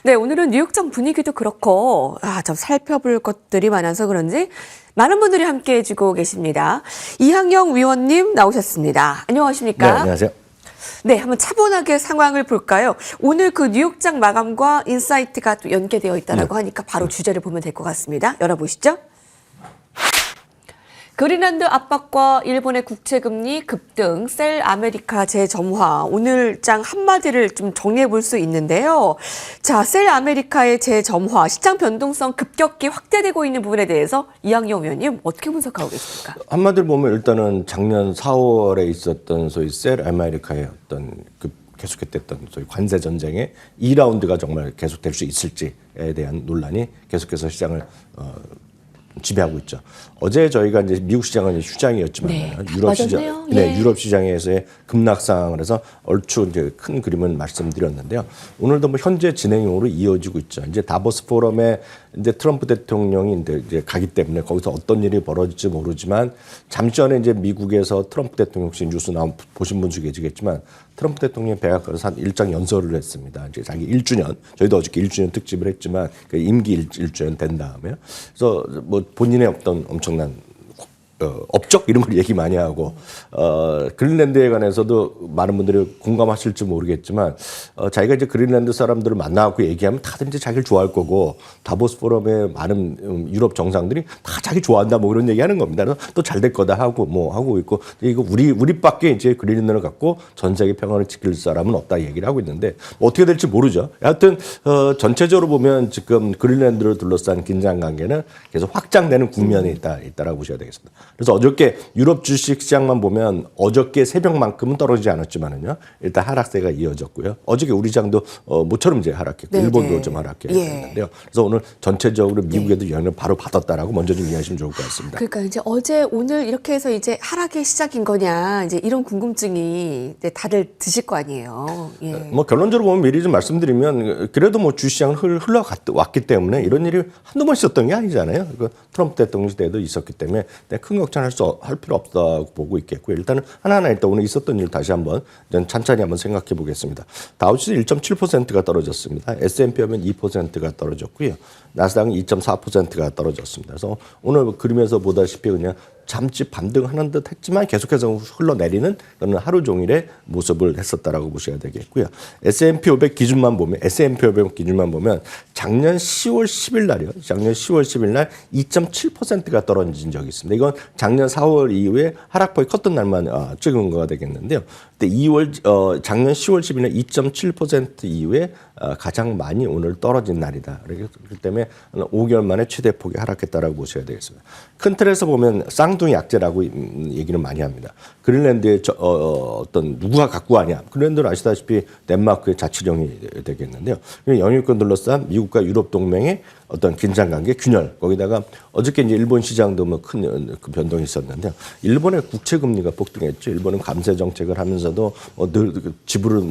네, 오늘은 뉴욕장 분위기도 그렇고, 좀 살펴볼 것들이 많아서 그런지 많은 분들이 함께 해주고 계십니다. 이항영 위원님 나오셨습니다. 안녕하십니까? 네, 안녕하세요. 네, 한번 차분하게 상황을 볼까요? 오늘 그 뉴욕장 마감과 인사이트가 또 연계되어 있다고 하니까 바로 주제를 보면 될 것 같습니다. 열어보시죠. 그린란드 압박과 일본의 국채금리 급등, 셀 아메리카 재점화. 오늘 장 한마디를 좀 정리해 볼 수 있는데요. 자, 셀 아메리카의 재점화, 시장 변동성 급격히 확대되고 있는 부분에 대해서 이항영 위원님 어떻게 분석하고 계십니까? 한마디로 보면 일단은 작년 4월에 있었던 소위 셀 아메리카의 어떤 계속됐던 소위 관세 전쟁의 2라운드가 정말 계속될 수 있을지에 대한 논란이 계속해서 시장을 지배하고 있죠. 어제 저희가 이제 미국 시장은 휴장이었지만 유럽 시장, 유럽 시장에서의 급락상을 해서 얼추 이제 큰 그림을 말씀드렸는데요. 오늘도 뭐 현재 진행형으로 이어지고 있죠. 이제 다보스 포럼에 이제 트럼프 대통령이 이제 가기 때문에 거기서 어떤 일이 벌어질지 모르지만 잠시 전에 이제 미국에서 트럼프 대통령 혹시 뉴스 보신 분 중에 계시겠지만 트럼프 대통령이 백악관에서 한 일장 연설을 했습니다. 이제 자기 1주년, 저희도 어저께 1주년 특집을 했지만 그 임기 1주년 된 다음에요. 그래서 뭐 본인의 어떤 엄청난 업적 이런 걸 얘기 많이 하고 그린란드에 관해서도 많은 분들이 공감하실지 모르겠지만 자기가 이제 그린란드 사람들을 만나고 얘기하면 다들 이제 자기를 좋아할 거고 다보스 포럼의 많은 유럽 정상들이 다 자기 좋아한다 뭐 그런 얘기하는 겁니다. 그래서 또 잘 될 거다 하고 뭐 하고 있고 이거 우리밖에 이제 그린란드를 갖고 전 세계 평화를 지킬 사람은 없다 얘기를 하고 있는데 뭐 어떻게 될지 모르죠. 하여튼 전체적으로 보면 지금 그린란드를 둘러싼 긴장 관계는 계속 확장되는 국면에 있다라고 보셔야 되겠습니다. 그래서 어저께 유럽 주식 시장만 보면 어저께 새벽만큼은 떨어지지 않았지만은요. 일단 하락세가 이어졌고요. 어저께 우리 시장도 모처럼 이제 하락했고 일본도 좀 하락했는데요. 그래서 오늘 전체적으로 미국에도 영향을 바로 받았다라고 먼저 좀 이해하시면 좋을 것 같습니다. 그러니까 이제 어제 오늘 이렇게 해서 이제 하락의 시작인 거냐 이제 이런 궁금증이 이제 다들 드실 거 아니에요. 예. 뭐 결론적으로 보면 미리 좀 말씀드리면 그래도 뭐 주시장은 흘러왔기 때문에 이런 일이 한두 번 있었던 게 아니잖아요. 트럼프 대통령 때도 있었기 때문에 큰 걱정할 필요 없다고 보고 있겠고요. 일단은 하나하나 일단 오늘 있었던 일 다시 한번 찬찬히 한번 생각해 보겠습니다. 다우지수 1.7%가 떨어졌습니다. S&P 하면 2%가 떨어졌고요. 나스닥은 2.4%가 떨어졌습니다. 그래서 오늘 그림에서 보다시피 그냥 잠시 반등하는 듯 했지만 계속해서 흘러내리는 그런 하루 종일의 모습을 했었다라고 보셔야 되겠고요. S&P 500 기준만 보면 작년 10월 10일 날이요. 작년 10월 10일 날 2.7%가 떨어진 적이 있습니다. 이건 작년 4월 이후에 하락폭이 컸던 날만 찍은 거가 되겠는데요. 근데 작년 10월 10일 날 2.7% 이후에 가장 많이 오늘 떨어진 날이다. 그렇기 때문에 5개월 만에 최대폭이 하락했다라고 보셔야 되겠습니다. 큰 틀에서 보면 쌍둥이 약재라고 얘기는 많이 합니다. 그린란드의 어떤 누구가 갖고 가냐. 그린란드는 아시다시피 덴마크의 자치령이 되겠는데요. 영유권 둘러싼 미국과 유럽 동맹의 어떤 긴장관계, 균열. 거기다가 어저께 이제 일본 시장도 뭐 큰 변동이 있었는데요. 일본의 국채 금리가 폭등했죠. 일본은 감세 정책을 하면서도 늘 지불을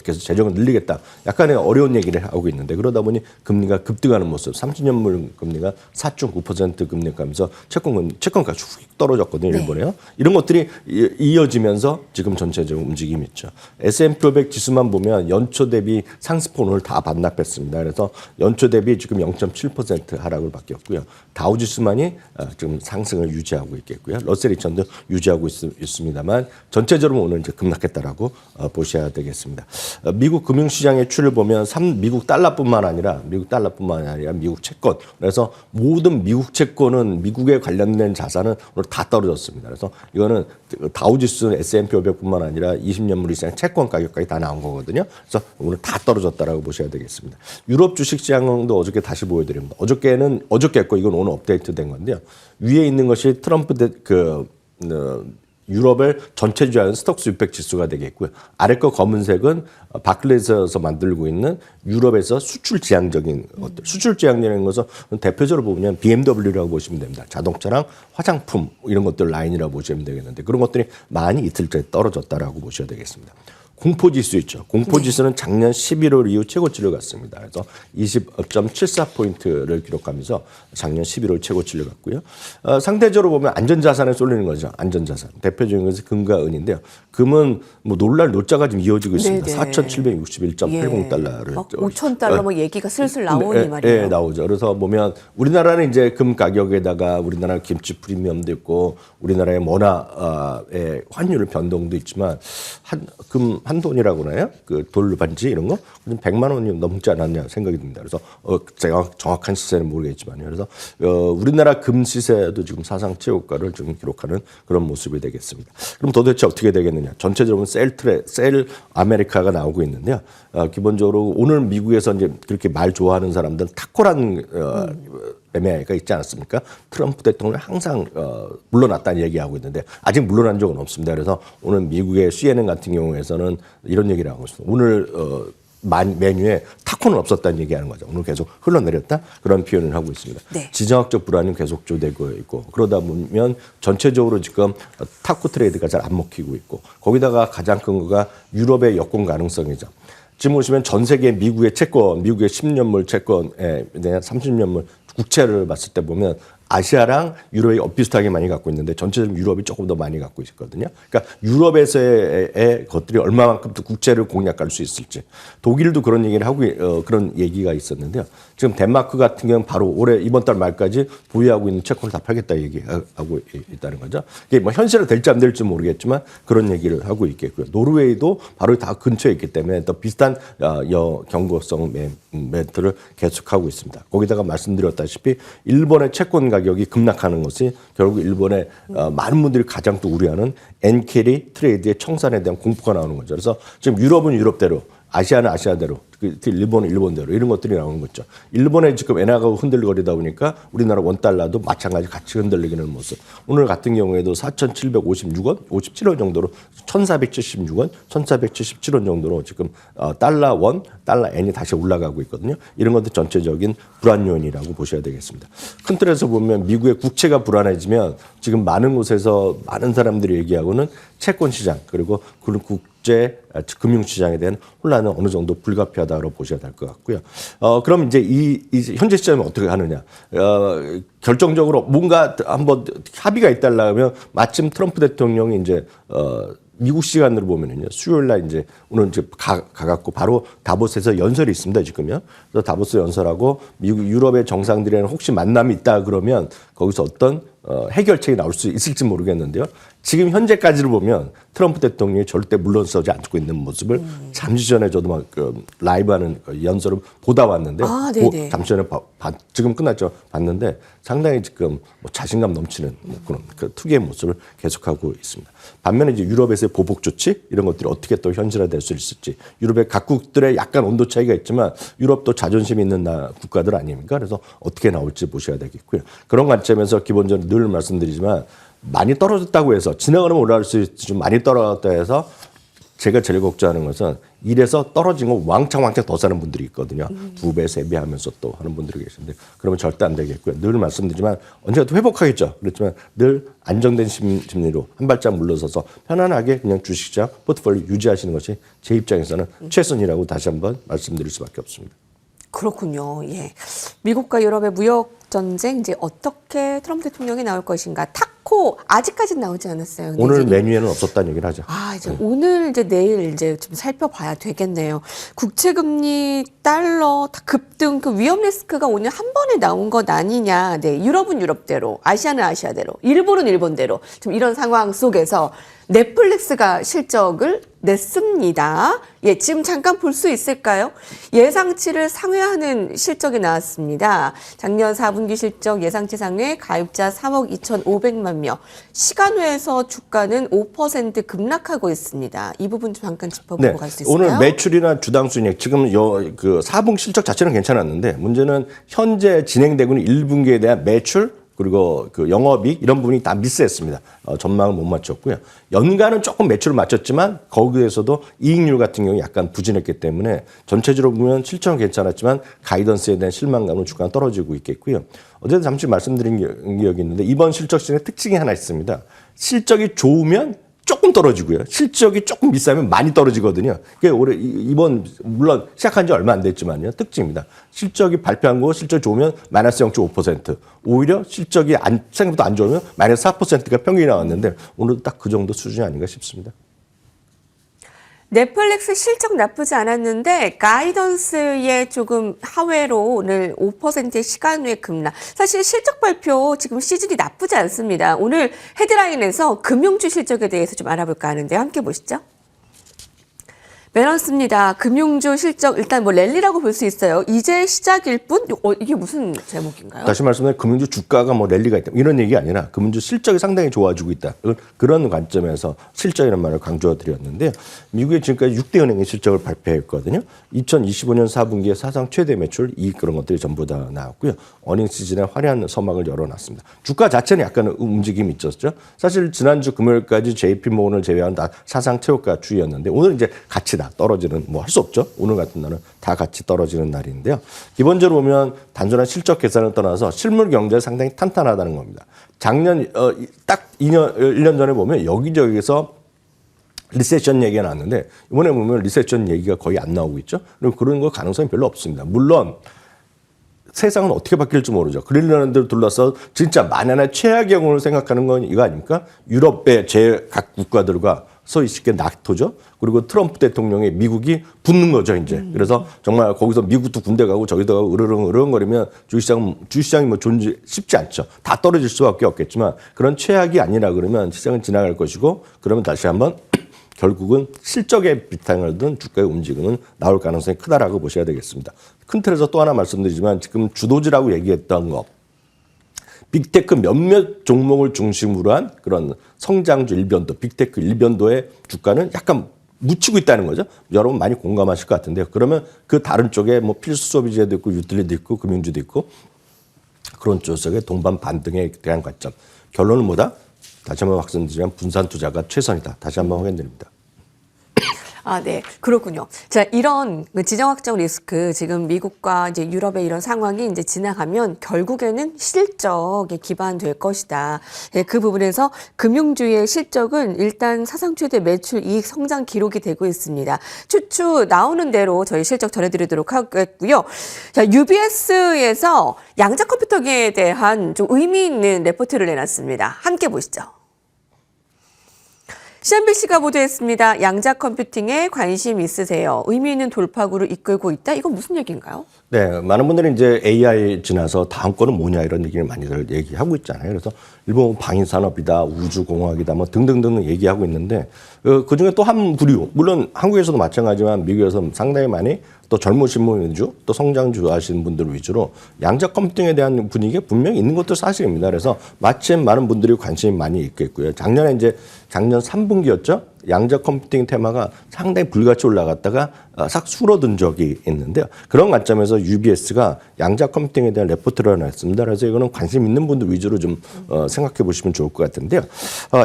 계속 재정을 늘리겠다. 약간의 어려운 얘기를 하고 있는데 그러다 보니 금리가 급등하는 모습. 30년물 금리가 4.9% 금리 가면서 채권가 쭉 떨어졌거든요. 일본에요. 이런 것들이 이어지면서 지금 전체적인 움직임이 있죠. S&P 500 지수만 보면 연초 대비 상승폭 오늘 다 반납했습니다. 그래서 연초 대비 지금 0.7% 하락을 바뀌었고요. 다우지수만이 지금 상승을 유지하고 있겠고요. 러셀 2000도 유지하고 있습니다만 전체적으로 오늘 이제 급락했다라고 보셔야 되겠습니다. 미국 금융시장의 추를 보면 미국 달러뿐만 아니라 미국 채권. 그래서 모든 미국 채권은 미국에 관련된 자산은 오늘 다 떨어졌습니다. 그래서 이거는 다우지수 S&P 500뿐만 아니라 20년물 이상 채권 가격까지 다 나온 거거든요. 그래서 오늘 다 떨어졌다라고 보셔야 되겠습니다. 유럽 주식시장도 어저께 다시 보여드립니다. 어저께 했고 이건 오늘 업데이트된 건데요. 위에 있는 것이 트럼프 유럽의 전체 주요한 스톡스 600 지수가 되겠고요. 아래 거 검은색은 바클레이스에서 만들고 있는 유럽에서 수출 지향적인 것들. 수출 지향적인 것은 대표적으로 보면 BMW라고 보시면 됩니다. 자동차랑 화장품 이런 것들 라인이라고 보시면 되겠는데 그런 것들이 많이 이틀째 떨어졌다라고 보셔야 되겠습니다. 공포지수 있죠. 공포지수는 작년 11월 이후 최고치를 갔습니다. 그래서 20.74포인트를 기록하면서 작년 11월 최고치를 갔고요. 상대적으로 보면 안전자산에 쏠리는 거죠. 안전자산. 대표적인 것은 금과 은인데요. 금은 뭐 놀랄 노자가 지금 이어지고 있습니다. 네네. 4,761.80달러를. 막 5,000달러 뭐 얘기가 슬슬 나오니 말이에요. 네, 나오죠. 그래서 보면 우리나라는 이제 금 가격에다가 우리나라 김치 프리미엄도 있고 우리나라의 원화의 환율 변동도 있지만 한 돈이라고 하나요? 그 돌 반지 이런 거 100만 원이 넘지 않았냐 생각이 듭니다. 그래서 제가 정확한 시세는 모르겠지만요. 그래서 우리나라 금 시세도 지금 사상 최고가를 지금 기록하는 그런 모습이 되겠습니다. 그럼 도대체 어떻게 되겠느냐? 전체적으로 셀 아메리카가 나오고 있는데요. 기본적으로 오늘 미국에서 이제 그렇게 말 좋아하는 사람들은 타코란 매매가 있지 않았습니까? 트럼프 대통령이 항상 물러났다는 얘기하고 있는데 아직 물러난 적은 없습니다. 그래서 오늘 미국의 CNN 같은 경우에서는 이런 얘기를 하고 있습니다. 오늘 메뉴에 타코는 없었다는 얘기하는 거죠. 오늘 계속 흘러내렸다 그런 표현을 하고 있습니다. 네. 지정학적 불안이 계속 조되고 있고 그러다 보면 전체적으로 지금 타코 트레이드가 잘 안 먹히고 있고 거기다가 가장 큰 거가 유럽의 여권 가능성이죠. 지금 보시면 전 세계 미국의 채권, 미국의 10년물 채권에 대한 30년물 국채를 봤을 때 보면 아시아랑 유럽이 비슷하게 많이 갖고 있는데 전체적으로 유럽이 조금 더 많이 갖고 있거든요. 그러니까 유럽에서의 것들이 얼마만큼 더 국채를 공략할 수 있을지. 독일도 그런 얘기를 하고 그런 얘기가 있었는데요. 지금 덴마크 같은 경우는 바로 올해 이번 달 말까지 보유하고 있는 채권을 다 팔겠다 얘기하고 있다는 거죠. 이게 뭐 현실화 될지 안 될지 모르겠지만 그런 얘기를 하고 있겠고요. 노르웨이도 바로 다 근처에 있기 때문에 더 비슷한 경고성 멘트를 계속하고 있습니다. 거기다가 말씀드렸다시피 일본의 채권 가격이 급락하는 것이 결국 일본의 많은 분들이 가장 또 우려하는 엔캐리 트레이드의 청산에 대한 공포가 나오는 거죠. 그래서 지금 유럽은 유럽대로 아시아는 아시아대로 일본은 일본대로 이런 것들이 나오는 거죠. 일본에 지금 엔화가 흔들거리다 보니까 우리나라 원달러도 마찬가지 같이 흔들리는 모습. 오늘 같은 경우에도 4,756원, 57원 정도로 1,476원, 1,477원 정도로 지금 달러 원, 달러 엔이 다시 올라가고 있거든요. 이런 것도 전체적인 불안 요인이라고 보셔야 되겠습니다. 큰 틀에서 보면 미국의 국채가 불안해지면 지금 많은 곳에서 많은 사람들이 얘기하고는 채권 시장 그리고 국제 금융시장에 대한 혼란은 어느 정도 불가피하다고 보셔야 될 것 같고요. 그럼 이제 이 현재 시점에 어떻게 하느냐? 결정적으로 뭔가 한번 합의가 있달라면 마침 트럼프 대통령이 이제 미국 시간으로 보면은요 수요일 날 이제 오늘 이제 가갖고 바로 다보스에서 연설이 있습니다 지금요. 그래서 다보스 연설하고 미국 유럽의 정상들이랑 혹시 만남이 있다 그러면 거기서 어떤 해결책이 나올 수 있을지 모르겠는데요. 지금 현재까지를 보면 트럼프 대통령이 절대 물러서지 않고 있는 모습을 잠시 전에 저도 막 라이브하는 연설을 보다 왔는데 잠시 전에 지금 끝났죠. 봤는데 상당히 지금 뭐 자신감 넘치는 그런 그 특유의 모습을 계속하고 있습니다. 반면에 이제 유럽에서의 보복 조치 이런 것들이 어떻게 또 현실화될 수 있을지 유럽의 각국들의 약간 온도 차이가 있지만 유럽도 자존심 있는 국가들 아닙니까? 그래서 어떻게 나올지 보셔야 되겠고요. 그런 관점에서 기본적으로 늘 말씀드리지만 많이 떨어졌다고 해서 지나가면 올라갈 수 있지 좀 많이 떨어졌다 해서 제가 제일 걱정하는 것은 이래서 떨어진 거 왕창 더 사는 분들이 있거든요. 2배, 3배 하면서 또 하는 분들이 계신데 그러면 절대 안 되겠고요. 늘 말씀드리지만 언제가 또 회복하겠죠. 그렇지만 늘 안정된 심리로 한 발짝 물러서서 편안하게 그냥 주식시장 포트폴리오 유지하시는 것이 제 입장에서는 최선이라고 다시 한번 말씀드릴 수밖에 없습니다. 그렇군요. 예. 미국과 유럽의 무역 전쟁 이제 어떻게 트럼프 대통령이 나올 것인가. 타코 아직까지는 나오지 않았어요. 오늘 메뉴에는 없었다는 얘기를 하죠. 이제 오늘 이제 내일 이제 좀 살펴봐야 되겠네요. 국채 금리 달러 급등 그 위험 리스크가 오늘 한 번에 나온 것 아니냐. 네, 유럽은 유럽대로, 아시아는 아시아대로, 일본은 일본대로 좀 이런 상황 속에서 넷플릭스가 실적을 냈습니다. 예, 지금 잠깐 볼 수 있을까요? 예상치를 상회하는 실적이 나왔습니다. 작년 4분기 실적 예상치 상회 가입자 3억 2,500만 명. 시간외에서 주가는 5% 급락하고 있습니다. 이 부분 좀 잠깐 짚어보고 갈 수 있을까요? 오늘 매출이나 주당 순이익 지금 그 4분기 실적 자체는 괜찮았는데 문제는 현재 진행되고 있는 1분기에 대한 매출 그리고 그 영업이익 이런 부분이 다 미스했습니다. 전망을 못 맞췄고요. 연간은 조금 매출을 맞췄지만 거기에서도 이익률 같은 경우 약간 부진했기 때문에 전체적으로 보면 실적은 괜찮았지만 가이던스에 대한 실망감은 주가가 떨어지고 있겠고요. 어제도 잠시 말씀드린 기억이 있는데 이번 실적 시즌의 특징이 하나 있습니다. 실적이 좋으면 조금 떨어지고요. 실적이 조금 비싸면 많이 떨어지거든요. 그게 올해 이번 물론 시작한 지 얼마 안 됐지만요. 특징입니다. 실적이 발표한 거 실적 좋으면 마이너스 0.5%. 오히려 실적이 생각보다 안 좋으면 마이너스 4%가 평균이 나왔는데 오늘도 딱 그 정도 수준이 아닌가 싶습니다. 넷플릭스 실적 나쁘지 않았는데 가이던스에 조금 하회로 오늘 5%의 시간외 급락. 사실 실적 발표 지금 시즌이 나쁘지 않습니다. 오늘 헤드라인에서 금융주 실적에 대해서 좀 알아볼까 하는데 함께 보시죠. 밸런스입니다. 금융주 실적 일단 뭐 랠리라고 볼 수 있어요. 이제 시작일 뿐? 이게 무슨 제목인가요? 다시 말씀드리면 금융주 주가가 뭐 랠리가 있다 이런 얘기 아니라 금융주 실적이 상당히 좋아지고 있다. 그런 관점에서 실적이라는 말을 강조해 드렸는데요. 미국의 지금까지 6대 은행의 실적을 발표했거든요. 2025년 4분기에 사상 최대 매출, 이익 그런 것들이 전부 다 나왔고요. 어닝 시즌에 화려한 서막을 열어놨습니다. 주가 자체는 약간 움직임이 있었죠. 사실 지난주 금요일까지 JP모건을 제외한 다 사상 최고가 주였는데 오늘 이제 같이 다 떨어지는 뭐 할 수 없죠. 오늘 같은 날은 다 같이 떨어지는 날인데요. 기본적으로 보면 단순한 실적 계산을 떠나서 실물 경제가 상당히 탄탄하다는 겁니다. 작년 딱 1년 전에 보면 여기저기서 리세션 얘기가 나왔는데 이번에 보면 리세션 얘기가 거의 안 나오고 있죠. 그리고 그런 거 가능성이 별로 없습니다. 물론 세상은 어떻게 바뀔지 모르죠. 그린란드를 둘러서 진짜 만연한 최악의 경우를 생각하는 건 이거 아닙니까? 유럽의 각 국가들과 소위 쉽게 나토죠. 그리고 트럼프 대통령이 미국이 붙는 거죠, 이제. 그래서 정말 거기서 미국도 군대 가고 저기도 가고 으르렁거리면 주식시장이 뭐 존재 쉽지 않죠. 다 떨어질 수밖에 없겠지만 그런 최악이 아니라 그러면 시장은 지나갈 것이고 그러면 다시 한번 결국은 실적에 비탄을 둔 주가의 움직임은 나올 가능성이 크다라고 보셔야 되겠습니다. 큰 틀에서 또 하나 말씀드리지만 지금 주도주라고 얘기했던 거 빅테크 몇몇 종목을 중심으로 한 그런 성장주 일변도, 빅테크 일변도의 주가는 약간 묻히고 있다는 거죠. 여러분 많이 공감하실 것 같은데요. 그러면 그 다른 쪽에 뭐 필수 소비재도 있고 유틸리티도 있고 금융주도 있고 그런 쪽에 동반 반등에 대한 관점. 결론은 뭐다? 다시 한번 말씀드리면 분산 투자가 최선이다. 다시 한번 확인드립니다. 아, 네. 그렇군요. 자, 이런 지정 확정 리스크, 지금 미국과 이제 유럽의 이런 상황이 이제 지나가면 결국에는 실적에 기반될 것이다. 네, 그 부분에서 금융주의 실적은 일단 사상 최대 매출 이익 성장 기록이 되고 있습니다. 추추 나오는 대로 저희 실적 전해드리도록 하겠고요. 자, UBS에서 양자 컴퓨터기에 대한 좀 의미 있는 레포트를 내놨습니다. 함께 보시죠. CNBC가 보도했습니다. 양자 컴퓨팅에 관심 있으세요? 의미 있는 돌파구를 이끌고 있다? 이건 무슨 얘기인가요? 네, 많은 분들이 이제 AI 지나서 다음 거는 뭐냐 이런 얘기를 많이들 얘기하고 있잖아요. 그래서 일본 방위산업이다, 우주공학이다, 뭐 등등등 얘기하고 있는데 그 중에 또 한 부류, 물론 한국에서도 마찬가지지만 미국에서 상당히 많이 또 젊으신 분 위주, 또 성장주 하시는 분들 위주로 양자 컴퓨팅에 대한 분위기가 분명히 있는 것도 사실입니다. 그래서 마침 많은 분들이 관심이 많이 있겠고요. 작년 3분기였죠. 양자 컴퓨팅 테마가 상당히 불같이 올라갔다가 싹 줄어든 적이 있는데요. 그런 관점에서 UBS가 양자 컴퓨팅에 대한 레포트를 냈습니다. 그래서 이거는 관심 있는 분들 위주로 좀 생각해 보시면 좋을 것 같은데요.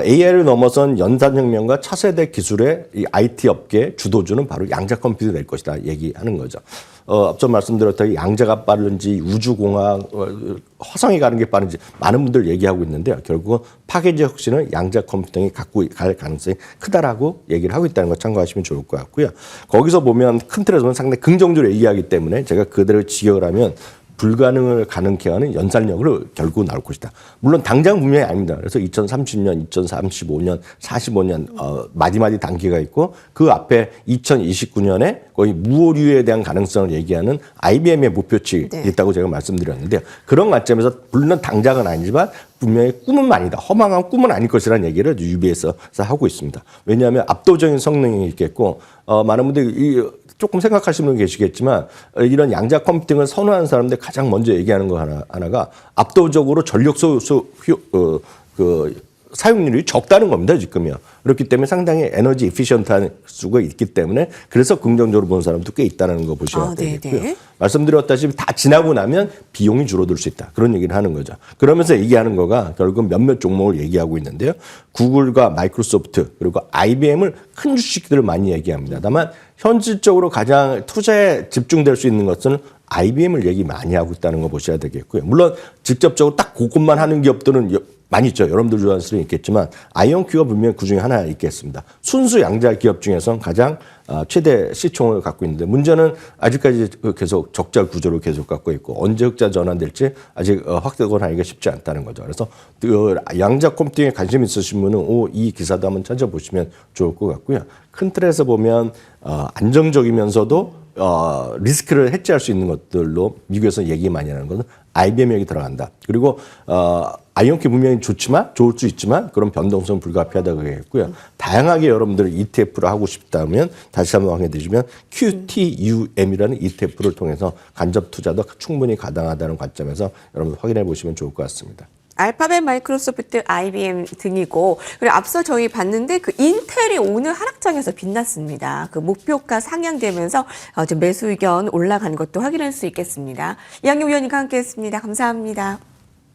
AI를 넘어선 연산혁명과 차세대 기술의 이 IT 업계 주도주는 바로 양자 컴퓨팅이 될 것이다 얘기하는 거죠. 앞서 말씀드렸던 양자가 빠른지 우주공학, 화성에 가는 게 빠른지 많은 분들 얘기하고 있는데요. 결국은 파괴적 혁신을 양자 컴퓨팅이 갖고 갈 가능성이 크다라고 얘기를 하고 있다는 거 참고하시면 좋을 것 같고요. 거기서 보면 큰 틀에서 보면 상당히 긍정적으로 얘기하기 때문에 제가 그대로 지적을 하면 불가능을 가능케 하는 연산력으로 결국 나올 것이다. 물론 당장 분명히 아닙니다. 그래서 2030년, 2035년, 45년 마디마디 단계가 있고 그 앞에 2029년에 거의 무오류에 대한 가능성을 얘기하는 IBM의 목표치 있다고 제가 말씀드렸는데요. 그런 관점에서 물론 당장은 아니지만 분명히 꿈은 아니다. 허망한 꿈은 아닐 것이라는 얘기를 UBS에서 하고 있습니다. 왜냐하면 압도적인 성능이 있겠고 많은 분들이 조금 생각하시는 분 계시겠지만 이런 양자 컴퓨팅을 선호하는 사람들 가장 먼저 얘기하는 거 하나가 압도적으로 전력 사용률이 적다는 겁니다, 지금요. 그렇기 때문에 상당히 에너지 이피션트한 수가 있기 때문에 그래서 긍정적으로 보는 사람도 꽤 있다는 거 보셔야 되겠고요. 네네. 말씀드렸다시피 다 지나고 나면 비용이 줄어들 수 있다. 그런 얘기를 하는 거죠. 그러면서 얘기하는 거가 결국 몇몇 종목을 얘기하고 있는데요. 구글과 마이크로소프트 그리고 IBM을 큰 주식들을 많이 얘기합니다. 다만 현실적으로 가장 투자에 집중될 수 있는 것은 IBM을 얘기 많이 하고 있다는 거 보셔야 되겠고요. 물론 직접적으로 딱 그것만 하는 기업들은 많이 있죠. 여러분들 좋아하는 수는 있겠지만 아이온큐가 분명히 그중에 하나 있겠습니다. 순수 양자 기업 중에서는 가장 최대 시총을 갖고 있는데 문제는 아직까지 계속 적자 구조를 계속 갖고 있고 언제 흑자 전환될지 아직 확정하기가 쉽지 않다는 거죠. 그래서 그 양자 컴퓨팅에 관심 있으신 분은 이 기사도 한번 찾아보시면 좋을 것 같고요. 큰 틀에서 보면 안정적이면서도 리스크를 해지할 수 있는 것들로 미국에서 얘기 많이 하는 것은 IBM 여기 들어간다. 그리고 아이온큐 분명히 좋을 수 있지만 그런 변동성 불가피하다고 얘기했고요. 다양하게 여러분들 ETF를 하고 싶다면 다시 한번 확인해 주시면 QTUM이라는 ETF를 통해서 간접 투자도 충분히 가능하다는 관점에서 여러분들 확인해 보시면 좋을 것 같습니다. 알파벳, 마이크로소프트, IBM 등이고, 그리고 앞서 저희 봤는데 그 인텔이 오늘 하락장에서 빛났습니다. 그 목표가 상향되면서 좀 매수 의견 올라간 것도 확인할 수 있겠습니다. 이학용 위원님과 함께했습니다. 감사합니다.